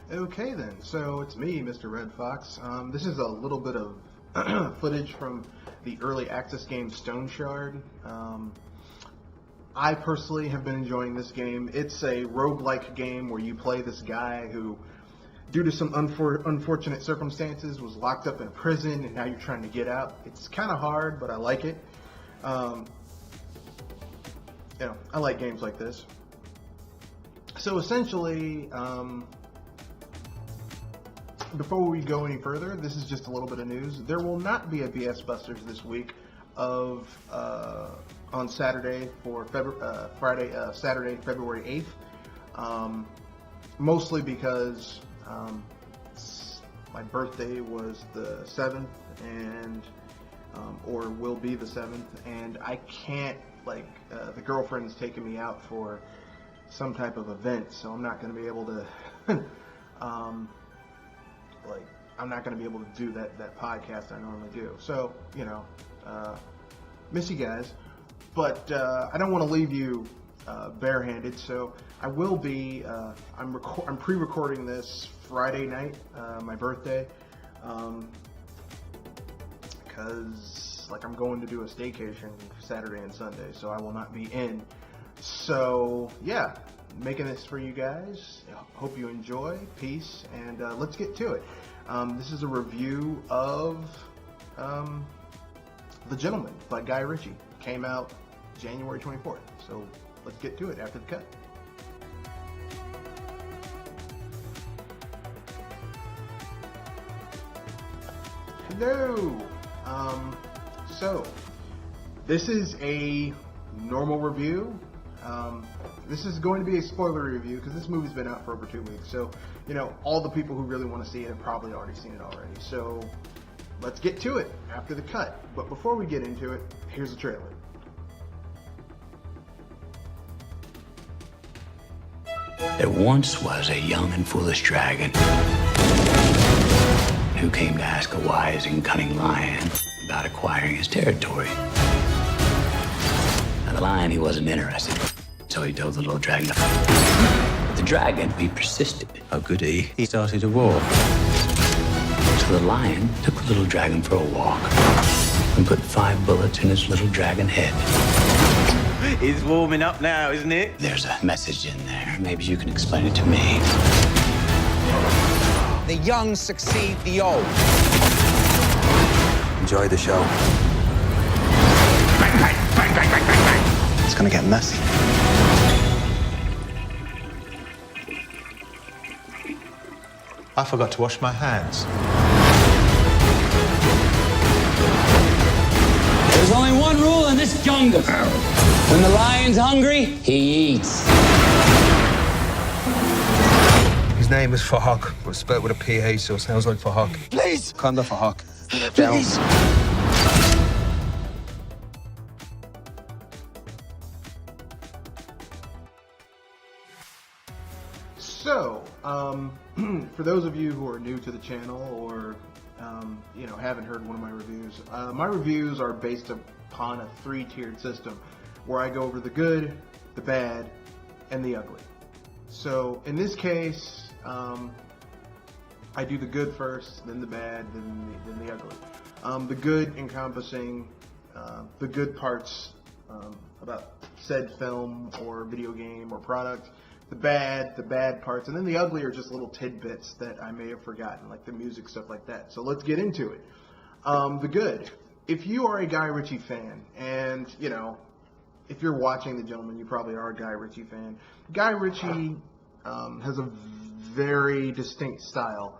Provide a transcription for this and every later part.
Okay then, so it's me, Mr. Red Fox. This is a little bit of footage from the early access game Stone Shard. I personally have been enjoying this game. It's a roguelike game where you play this guy who, due to some unfortunate circumstances, was locked up in a prison and now you're trying to get out. It's kind of hard, but I like it. I like games like this. So essentially, before we go any further, this is just a little bit of news. There will not be a BS Busters this week on Saturday for Saturday, February 8th. Mostly because my birthday was the 7th and or will be the 7th, and I can't, the girlfriend's taking me out for some type of event, so I'm not going to be able to I'm not going to be able to do that podcast I normally do. So, miss you guys, but I don't want to leave you barehanded, so I will be, I'm pre-recording this Friday night, my birthday, because I'm going to do a staycation Saturday and Sunday, so I will not be in. So yeah, making this for you guys. Hope you enjoy. Peace, and let's get to it. This is a review of The Gentlemen by Guy Ritchie. Came out January 24th. So let's get to it after the cut. Hello. So this is a normal review. This is going to be a spoiler review because this movie's been out for over 2 weeks. So, all the people who really want to see it have probably already seen it already. So let's get to it after the cut. But before we get into it, here's the trailer. There once was a young and foolish dragon who came to ask a wise and cunning lion about acquiring his territory. Now, the lion, he wasn't interested, so he told the little dragon. But the dragon, he persisted. How could he? He started a war. So the lion took the little dragon for a walk and put 5 bullets in his little dragon head. It's warming up now, isn't it? There's a message in there. Maybe you can explain it to me. The young succeed the old. Enjoy the show. Bang, bang, bang, bang, bang, bang, bang. It's gonna get messy. I forgot to wash my hands. There's only one rule in this jungle. When the lion's hungry, he eats. His name is Fahak, but spelled with a PH, so it sounds like Fahak. Please! Kanda Fahak. Please! So, for those of you who are new to the channel or, haven't heard one of my reviews are based upon a 3-tiered system where I go over the good, the bad, and the ugly. So, in this case, I do the good first, then the bad, then the ugly. The good encompassing the good parts about said film or video game or product. The bad parts, and then the ugly are just little tidbits that I may have forgotten, like the music, stuff like that. So let's get into it. The good. If you are a Guy Ritchie fan, and, if you're watching The Gentlemen, you probably are a Guy Ritchie fan. Guy Ritchie has a very distinct style.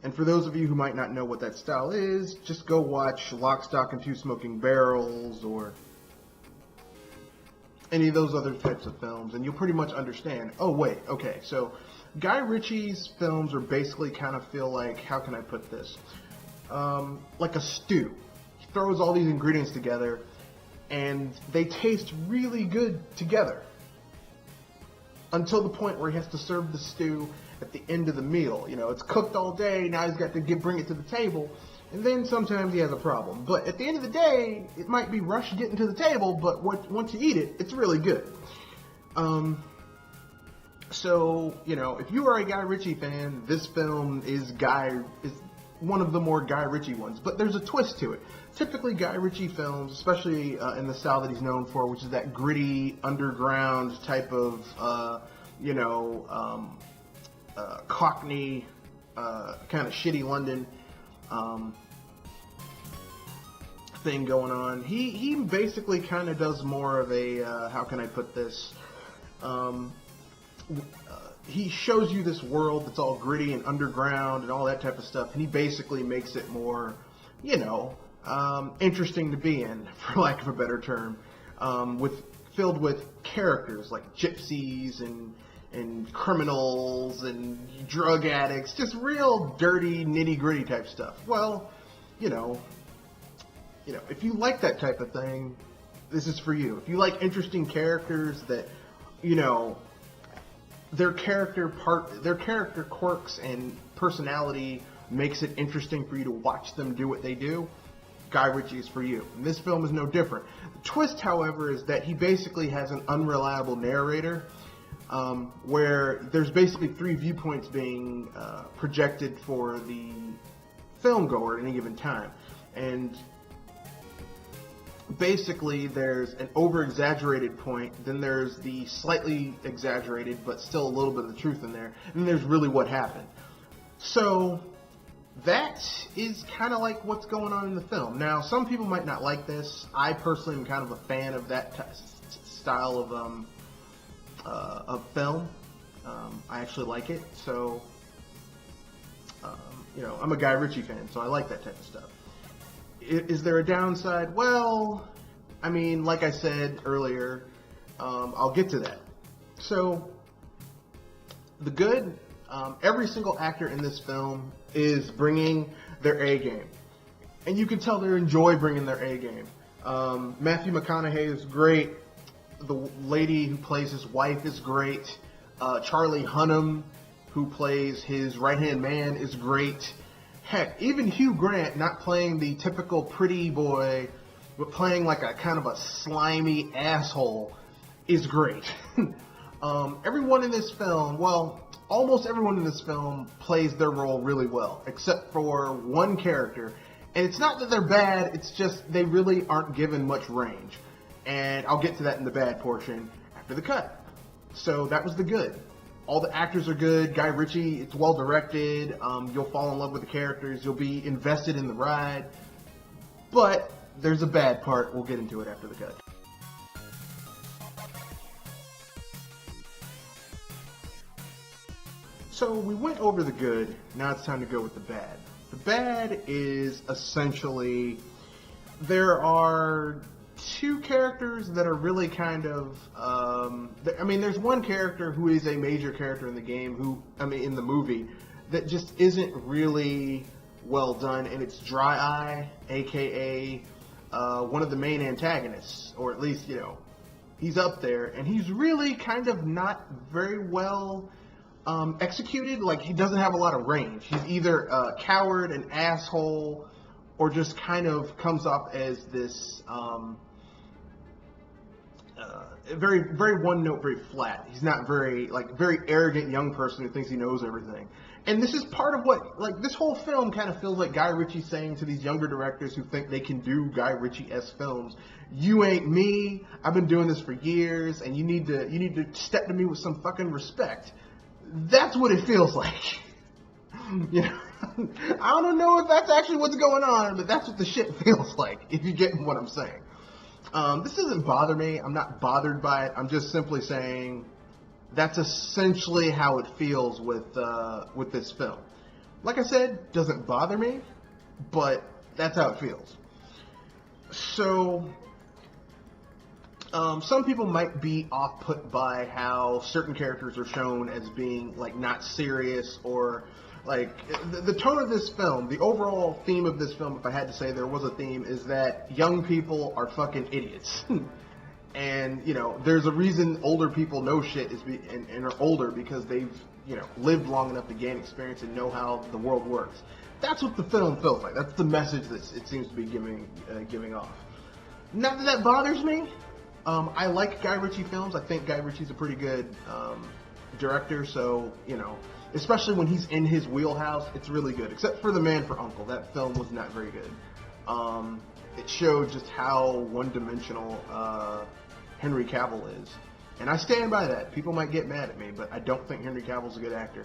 And for those of you who might not know what that style is, just go watch Lock, Stock, and Two Smoking Barrels, or any of those other types of films, and you'll pretty much understand. Oh, wait, okay, so Guy Ritchie's films are basically kind of feel like, how can I put this? Like a stew. He throws all these ingredients together, and they taste really good together. Until the point where he has to serve the stew at the end of the meal. It's cooked all day, now he's got to bring it to the table, and then sometimes he has a problem. But at the end of the day, it might be rushed getting to the table, but once you eat it, it's really good. So, you know, if you are a Guy Ritchie fan, this film is one of the more Guy Ritchie ones, but there's a twist to it. Typically, Guy Ritchie films, especially in the style that he's known for, which is that gritty, underground type of, Cockney, kind of shitty London thing going on. He basically kind of does more of a, how can I put this? He shows you this world that's all gritty and underground and all that type of stuff, and he basically makes it more, interesting to be in, for lack of a better term, filled with characters like gypsies and criminals and drug addicts, just real dirty, nitty-gritty type stuff. Well, if you like that type of thing, this is for you. If you like interesting characters that, their character quirks and personality makes it interesting for you to watch them do what they do, Guy Ritchie is for you. And this film is no different. The twist, however, is that he basically has an unreliable narrator, where there's basically 3 viewpoints being projected for the film goer at any given time. And basically there's an over-exaggerated point, then there's the slightly exaggerated but still a little bit of the truth in there, and then there's really what happened. So that is kind of like what's going on in the film. Now, some people might not like this. I personally am kind of a fan of that style of film. I actually like it, so I'm a Guy Ritchie fan, so I like that type of stuff. Is there a downside? Well, I mean, like I said earlier, I'll get to that. So, the good, every single actor in this film is bringing their A game. And you can tell they enjoy bringing their A game. Matthew McConaughey is great. The lady who plays his wife is great. Charlie Hunnam, who plays his right-hand man, is great. Heck, even Hugh Grant, not playing the typical pretty boy, but playing like a kind of a slimy asshole, is great. Everyone in this film, well, almost everyone in this film plays their role really well, except for one character. And it's not that they're bad, it's just they really aren't given much range. And I'll get to that in the bad portion after the cut. So that was the good. All the actors are good. Guy Ritchie, it's well directed. You'll fall in love with the characters. You'll be invested in the ride. But there's a bad part. We'll get into it after the cut. So we went over the good. Now it's time to go with the bad. The bad is essentially there are 2 characters that are really kind of, there's one character who is a major character in the game, in the movie, that just isn't really well done, and it's Dry Eye, aka one of the main antagonists, or at least, he's up there, and he's really kind of not very well executed. Like, he doesn't have a lot of range. He's either a coward, an asshole, or just kind of comes off as this very, very one note, very flat. He's not very arrogant young person who thinks he knows everything. And this is part of what, this whole film kind of feels like Guy Ritchie saying to these younger directors who think they can do Guy Ritchie-esque films, you ain't me, I've been doing this for years, and you need to step to me with some fucking respect. That's what it feels like. I don't know if that's actually what's going on, but that's what the shit feels like, if you get what I'm saying. This doesn't bother me. I'm not bothered by it. I'm just simply saying that's essentially how it feels with this film. Like I said, doesn't bother me, but that's how it feels. So, some people might be off-put by how certain characters are shown as being, not serious, or, the tone of this film, the overall theme of this film, if I had to say there was a theme, is that young people are fucking idiots. And, there's a reason older people know shit and are older, because they've, lived long enough to gain experience and know how the world works. That's what the film feels like. That's the message that it seems to be giving off. Not that bothers me. I like Guy Ritchie films. I think Guy Ritchie's a pretty good director, so, you know, especially when he's in his wheelhouse, it's really good. Except for The Man for Uncle, that film was not very good. It showed just how one-dimensional Henry Cavill is. And I stand by that. People might get mad at me, but I don't think Henry Cavill's a good actor.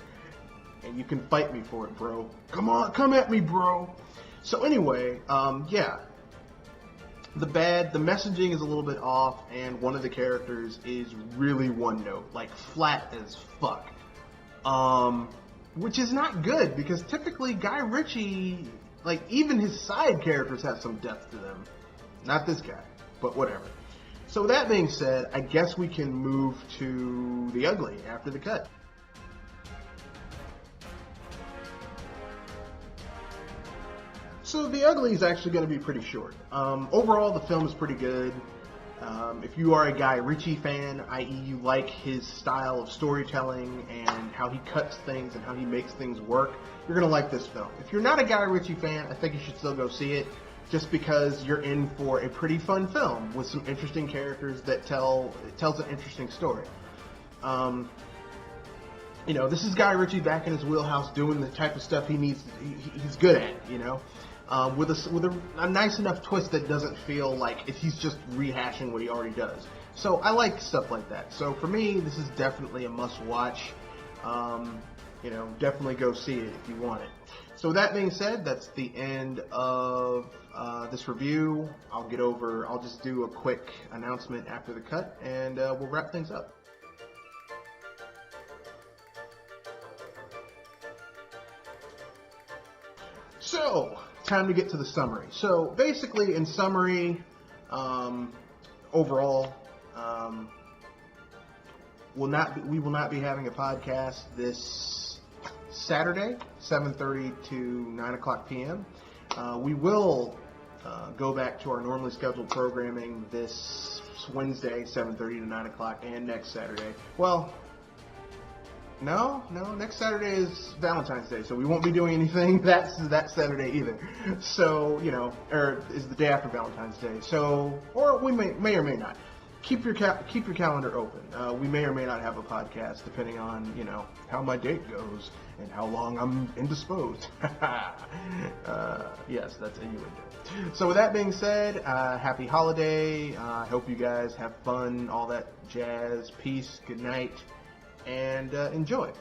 And you can fight me for it, bro. Come on, come at me, bro. So anyway, yeah. The messaging is a little bit off, and one of the characters is really one note, like flat as fuck. Which is not good, because typically Guy Ritchie, like, even his side characters have some depth to them. Not this guy, but whatever. So with that being said, I guess we can move to The Ugly after the cut. So The Ugly is actually going to be pretty short. Overall, the film is pretty good. If you are a Guy Ritchie fan, i.e. you like his style of storytelling and how he cuts things and how he makes things work, you're going to like this film. If you're not a Guy Ritchie fan, I think you should still go see it, just because you're in for a pretty fun film with some interesting characters that tells an interesting story. You know, this is Guy Ritchie back in his wheelhouse doing the type of stuff he's good at, you know. With a nice enough twist that doesn't feel like he's just rehashing what he already does. So I like stuff like that. So for me, this is definitely a must-watch. You know, definitely go see it if you want it. So with that being said, that's the end of this review. I'll just do a quick announcement after the cut, and we'll wrap things up. So, time to get to the summary. So, basically, in summary, overall, we will not be having a podcast this Saturday, 7:30 to 9 o'clock p.m. We will go back to our normally scheduled programming this Wednesday, 7:30 to 9 o'clock, and next Saturday. Well, no, next Saturday is Valentine's Day, so we won't be doing anything that Saturday either. So, you know, or is the day after Valentine's Day. So, or we may or may not. Keep your calendar open. We may or may not have a podcast, depending on, you know, how my date goes and how long I'm indisposed. Yes, that's innuendo. So with that being said, happy holiday. I hope you guys have fun, all that jazz. Peace, good night, and enjoy.